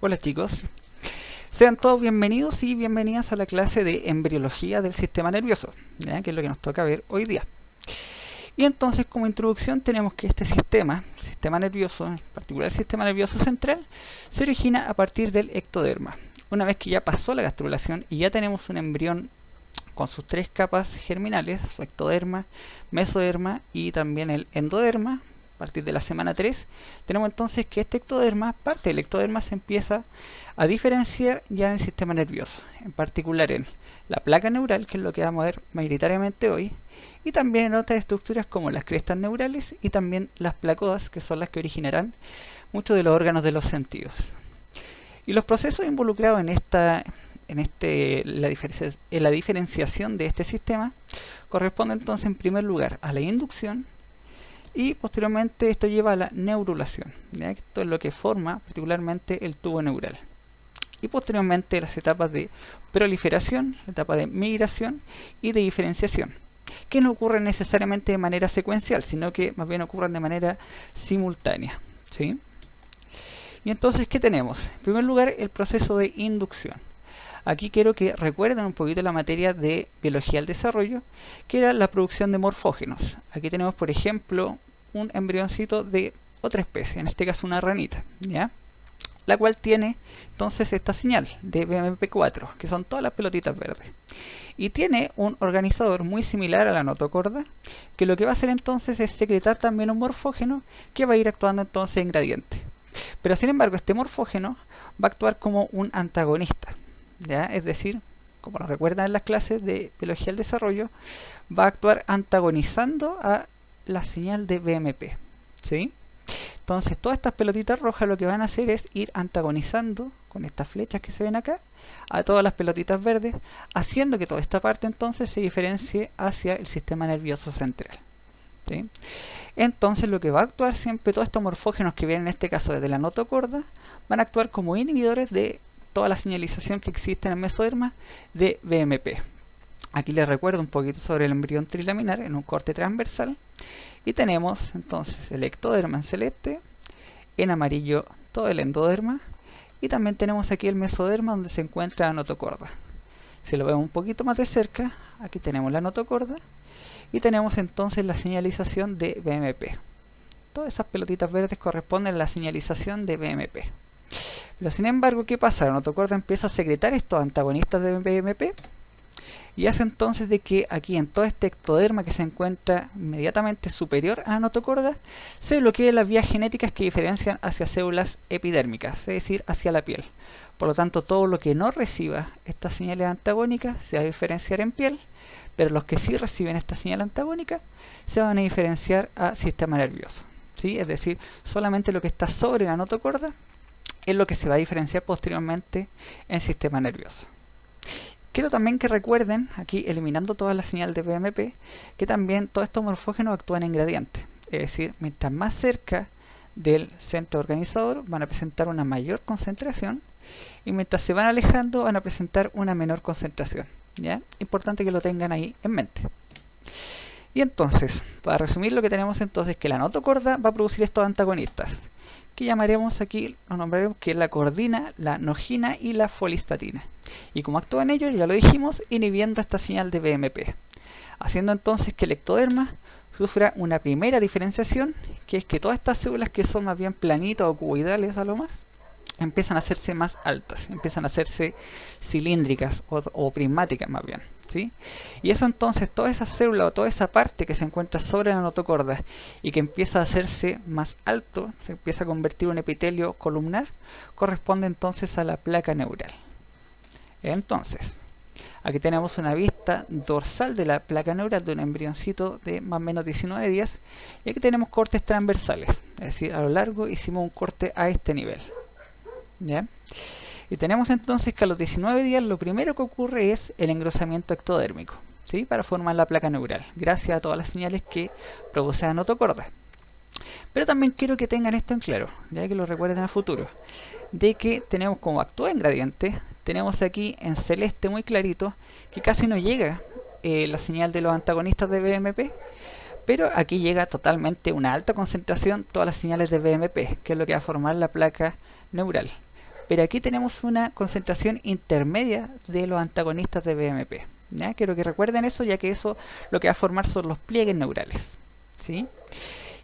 Hola chicos, sean todos bienvenidos y bienvenidas a la clase de embriología del sistema nervioso, ¿ya? Que es lo que nos toca ver hoy día. Y entonces como introducción tenemos que este sistema nervioso, en particular el sistema nervioso central, se origina a partir del ectoderma. Una vez que ya pasó la gastrulación y ya tenemos un embrión con sus tres capas germinales, su ectoderma, mesoderma y también el endoderma, a partir de la semana 3, tenemos entonces que este ectoderma, parte del ectoderma, se empieza a diferenciar ya en el sistema nervioso, en particular en la placa neural, que es lo que vamos a ver mayoritariamente hoy, y también en otras estructuras como las crestas neurales y también las placodas, que son las que originarán muchos de los órganos de los sentidos. Y los procesos involucrados en la diferenciación de este sistema corresponden entonces en primer lugar a la inducción, y posteriormente esto lleva a la neurulación, ¿ya? Esto es lo que forma particularmente el tubo neural. Y posteriormente las etapas de proliferación, la etapa de migración y de diferenciación, que no ocurren necesariamente de manera secuencial, sino que más bien ocurren de manera simultánea, ¿sí? Y entonces, ¿qué tenemos? En primer lugar, el proceso de inducción. Aquí quiero que recuerden un poquito la materia de biología del desarrollo, que era la producción de morfógenos. Aquí tenemos, por ejemplo, un embrioncito de otra especie, en este caso una ranita, ¿ya? La cual tiene entonces esta señal de BMP4, que son todas las pelotitas verdes. Y tiene un organizador muy similar a la notocorda, que lo que va a hacer entonces es secretar también un morfógeno que va a ir actuando entonces en gradiente. Pero sin embargo, este morfógeno va a actuar como un antagonista, ¿ya? Es decir, como lo recuerdan en las clases de biología del desarrollo, va a actuar antagonizando a la señal de BMP, ¿sí? Entonces todas estas pelotitas rojas lo que van a hacer es ir antagonizando con estas flechas que se ven acá a todas las pelotitas verdes, haciendo que toda esta parte entonces se diferencie hacia el sistema nervioso central, ¿sí? Entonces lo que va a actuar siempre, todos estos morfógenos que vienen en este caso desde la notocorda, van a actuar como inhibidores de toda la señalización que existe en el mesoderma de BMP. Aquí les recuerdo un poquito sobre el embrión trilaminar en un corte transversal. Y tenemos entonces el ectoderma en celeste, en amarillo todo el endoderma, y también tenemos aquí el mesoderma donde se encuentra la notocorda. Si lo vemos un poquito más de cerca, aquí tenemos la notocorda, y tenemos entonces la señalización de BMP. Todas esas pelotitas verdes corresponden a la señalización de BMP. Pero sin embargo, ¿qué pasa? La notocorda empieza a secretar estos antagonistas de BMP, y hace entonces de que aquí en todo este ectoderma que se encuentra inmediatamente superior a la notocorda se bloqueen las vías genéticas que diferencian hacia células epidérmicas, es decir, hacia la piel. Por lo tanto, todo lo que no reciba estas señales antagónicas se va a diferenciar en piel, pero los que sí reciben esta señal antagónica se van a diferenciar a sistema nervioso, ¿sí? Es decir, solamente lo que está sobre la notocorda es lo que se va a diferenciar posteriormente en sistema nervioso. Quiero también que recuerden, aquí eliminando toda la señal de BMP, que también todos estos morfógenos actúan en gradiente. Es decir, mientras más cerca del centro organizador van a presentar una mayor concentración, y mientras se van alejando van a presentar una menor concentración, ¿ya? Importante que lo tengan ahí en mente. Y entonces, para resumir lo que tenemos entonces es que la notocorda va a producir estos antagonistas, que llamaremos aquí, los nombraremos que es la cordina, la nogina y la folistatina. Y como actúan ellos, ya lo dijimos, inhibiendo esta señal de BMP, haciendo entonces que el ectoderma sufra una primera diferenciación, que es que todas estas células que son más bien planitas o cuboidales a lo más, empiezan a hacerse más altas, empiezan a hacerse cilíndricas o prismáticas más bien, ¿sí? Y eso entonces, toda esa célula o toda esa parte que se encuentra sobre la notocorda y que empieza a hacerse más alto, se empieza a convertir en un epitelio columnar, corresponde entonces a la placa neural. Entonces, aquí tenemos una vista dorsal de la placa neural de un embrioncito de más o menos 19 días, y aquí tenemos cortes transversales, es decir, a lo largo hicimos un corte a este nivel, ¿ya? Y tenemos entonces que a los 19 días lo primero que ocurre es el engrosamiento ectodérmico, ¿sí? Para formar la placa neural, gracias a todas las señales que produce la notocorda. Pero también quiero que tengan esto en claro, ya que lo recuerden a futuro, de que tenemos como actúa en gradiente, tenemos aquí en celeste muy clarito que casi no llega la señal de los antagonistas de BMP, pero aquí llega totalmente una alta concentración todas las señales de BMP, que es lo que va a formar la placa neural. pero aquí tenemos una concentración intermedia de los antagonistas de BMP. ¿Ya? Quiero que recuerden eso, ya que eso lo que va a formar son los pliegues neurales, ¿sí?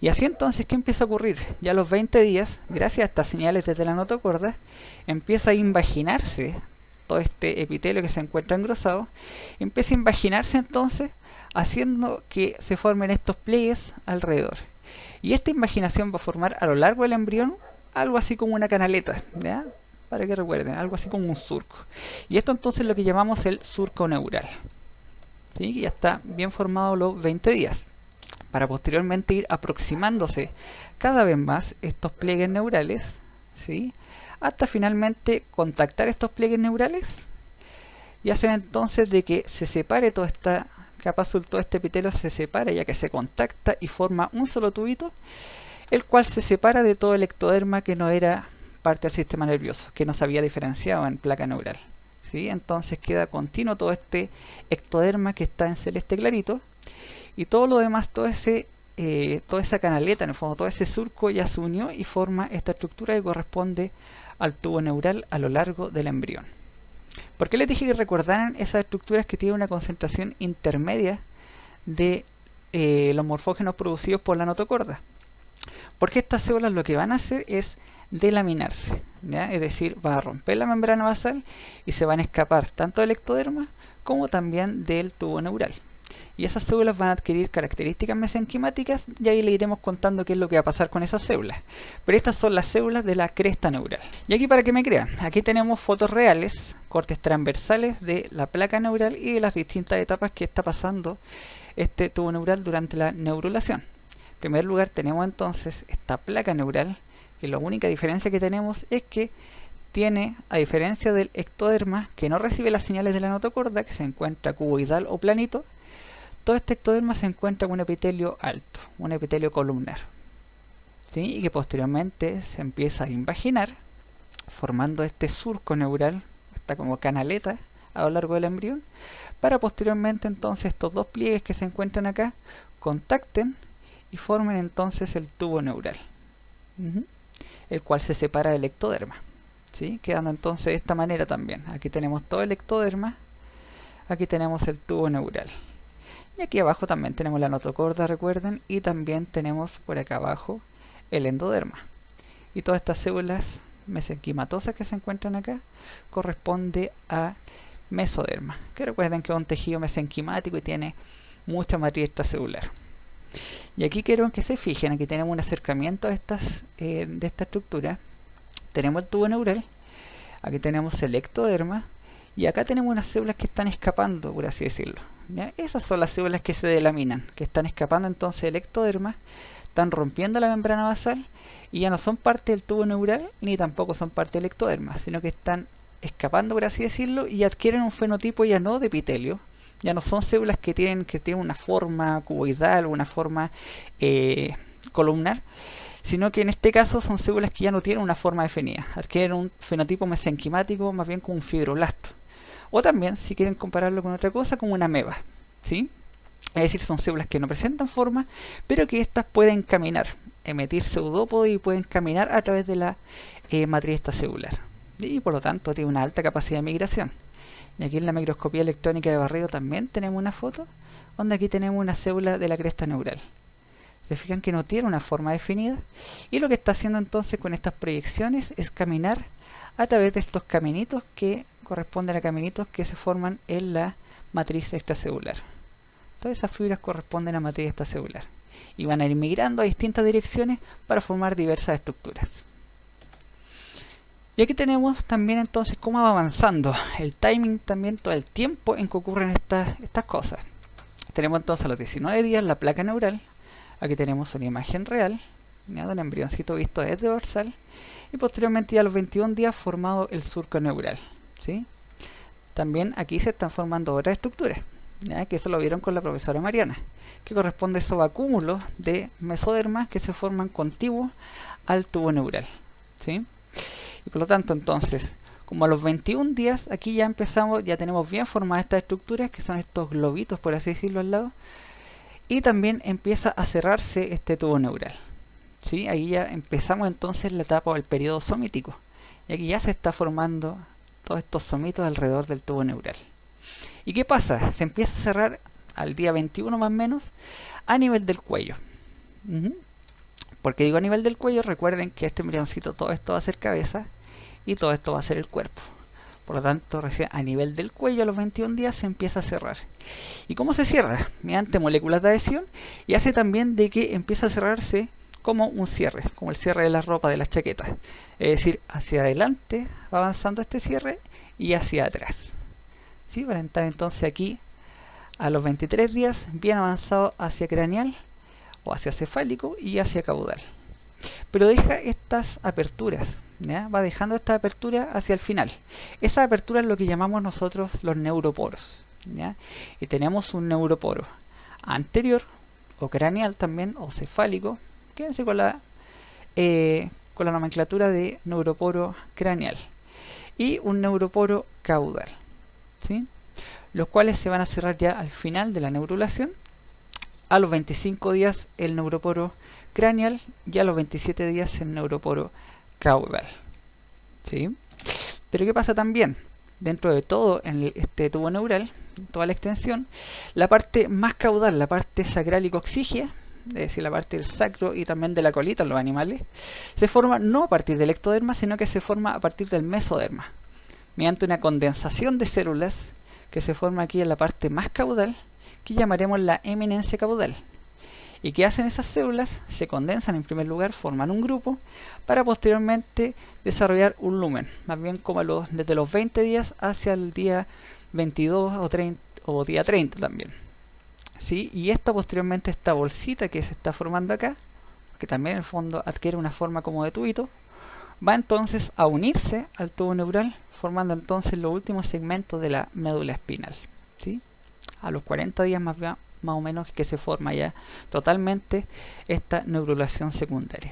Y así entonces, ¿qué empieza a ocurrir? Ya a los 20 días, gracias a estas señales desde la notocorda, empieza a invaginarse todo este epitelio que se encuentra engrosado, empieza a invaginarse entonces, haciendo que se formen estos pliegues alrededor. Y esta invaginación va a formar a lo largo del embrión algo así como una canaleta, ¿ya? Para que recuerden, algo así como un surco. Y esto entonces es lo que llamamos el surco neural, ¿sí? Que ya está bien formado a los 20 días. Para posteriormente ir aproximándose cada vez más estos pliegues neurales, ¿sí? Hasta finalmente contactar estos pliegues neurales y hacer entonces de que se separe toda esta capa azul, todo este epitelio se separa, ya que se contacta y forma un solo tubito, el cual se separa de todo el ectoderma que no era parte del sistema nervioso, que no se había diferenciado en placa neural, ¿sí? Entonces queda continuo todo este ectoderma que está en celeste clarito, y todo lo demás, toda esa canaleta, en el fondo, todo ese surco ya se unió y forma esta estructura que corresponde al tubo neural a lo largo del embrión. ¿Por qué les dije que recordaran esas estructuras que tienen una concentración intermedia de los morfógenos producidos por la notocorda? Porque estas células lo que van a hacer es delaminarse, ¿ya? Es decir, van a romper la membrana basal y se van a escapar tanto del ectoderma como también del tubo neural. Y esas células van a adquirir características mesenquimáticas y ahí le iremos contando qué es lo que va a pasar con esas células. Pero estas son las células de la cresta neural. Y aquí, para que me crean, aquí tenemos fotos reales, cortes transversales de la placa neural y de las distintas etapas que está pasando este tubo neural durante la neurulación. En primer lugar tenemos entonces esta placa neural, que la única diferencia que tenemos es que tiene, a diferencia del ectoderma, que no recibe las señales de la notocorda, que se encuentra cuboidal o planito, todo este ectoderma se encuentra con un epitelio alto, un epitelio columnar, ¿sí? Y que posteriormente se empieza a invaginar, formando este surco neural, esta como canaleta a lo largo del embrión, para posteriormente entonces estos dos pliegues que se encuentran acá contacten y formen entonces el tubo neural, el cual se separa del ectoderma, ¿sí? Quedando entonces de esta manera también. Aquí tenemos todo el ectoderma, aquí tenemos el tubo neural. Y aquí abajo también tenemos la notocorda, recuerden, y también tenemos por acá abajo el endoderma. Y todas estas células mesenquimatosas que se encuentran acá corresponde a mesoderma, que recuerden que es un tejido mesenquimático y tiene mucha matriz extracelular. Y aquí quiero que se fijen, aquí tenemos un acercamiento de esta estructura. Tenemos el tubo neural, aquí tenemos el ectoderma, y acá tenemos unas células que están escapando, por así decirlo, ¿ya? Esas son las células que se delaminan, que están escapando entonces del ectoderma, están rompiendo la membrana basal y ya no son parte del tubo neural ni tampoco son parte del ectoderma, sino que están escapando, por así decirlo, y adquieren un fenotipo ya no de epitelio, ya no son células que tienen una forma cuboidal o una forma columnar, sino que en este caso son células que ya no tienen una forma definida, adquieren un fenotipo mesenquimático más bien como un fibroblasto. O también, si quieren compararlo con otra cosa, como una ameba, ¿sí? Es decir, son células que no presentan forma, pero que estas pueden caminar, emitir pseudópodos y pueden caminar a través de la matriz extracelular. Y por lo tanto tiene una alta capacidad de migración. Y aquí en la microscopía electrónica de barrido también tenemos una foto, donde aquí tenemos una célula de la cresta neural. Se fijan que no tiene una forma definida, y lo que está haciendo entonces con estas proyecciones es caminar a través de estos caminitos que corresponden a caminitos que se forman en la matriz extracelular. Todas esas fibras corresponden a matriz extracelular y van a ir migrando a distintas direcciones para formar diversas estructuras. Y aquí tenemos también entonces cómo va avanzando el timing, también todo el tiempo en que ocurren estas cosas. Tenemos entonces a los 19 días la placa neural. Aquí tenemos una imagen real, ¿ya? De un embrioncito visto desde dorsal, y posteriormente ya a los 21 días formado el surco neural, ¿sí? También aquí se están formando otras estructuras, ¿ya? Que eso lo vieron con la profesora Mariana, que corresponde a esos acúmulos de mesodermas que se forman contiguos al tubo neural, ¿sí? Y por lo tanto entonces, como a los 21 días, aquí ya empezamos, ya tenemos bien formadas estas estructuras, que son estos globitos, por así decirlo, al lado, y también empieza a cerrarse este tubo neural, ¿sí? Ahí ya empezamos entonces la etapa del periodo somítico, y aquí ya se está formando todos estos somitos alrededor del tubo neural. ¿Y qué pasa? Se empieza a cerrar al día 21 más o menos a nivel del cuello. Porque digo a nivel del cuello, recuerden que este embrioncito, todo esto va a ser cabeza y todo esto va a ser el cuerpo. Por lo tanto, recién a nivel del cuello a los 21 días se empieza a cerrar. ¿Y cómo se cierra? Mediante moléculas de adhesión, y hace también de que empieza a cerrarse como un cierre, como el cierre de la ropa, de las chaquetas. Es decir, hacia adelante va avanzando este cierre y hacia atrás. ¿Sí? Para entrar entonces aquí a los 23 días bien avanzado hacia craneal o hacia cefálico y hacia caudal. Pero deja estas aperturas, ¿ya? Va dejando esta apertura hacia el final. Esa apertura es lo que llamamos nosotros los neuroporos, ¿ya? Y tenemos un neuroporo anterior o craneal también, o cefálico. Quédense con la nomenclatura de neuroporo craneal, y un neuroporo caudal, ¿sí? Los cuales se van a cerrar ya al final de la neurulación. A los 25 días el neuroporo craneal y a los 27 días el neuroporo caudal, ¿sí? Pero ¿qué pasa también? Dentro de todo en este tubo neural, toda la extensión, la parte más caudal, la parte sacral y coxígea, es decir, la parte del sacro y también de la colita en los animales, se forma no a partir del ectoderma, sino que se forma a partir del mesoderma, mediante una condensación de células que se forma aquí en la parte más caudal, que llamaremos la eminencia caudal. ¿Y qué hacen esas células? Se condensan en primer lugar, forman un grupo, para posteriormente desarrollar un lumen, más bien como desde los 20 días hacia el día 22 o 30, o día 30 también. ¿Sí? Y esta posteriormente, esta bolsita que se está formando acá, que también en el fondo adquiere una forma como de tubito, va entonces a unirse al tubo neural, formando entonces los últimos segmentos de la médula espinal, ¿sí? A los 40 días más o menos que se forma ya totalmente esta neurulación secundaria.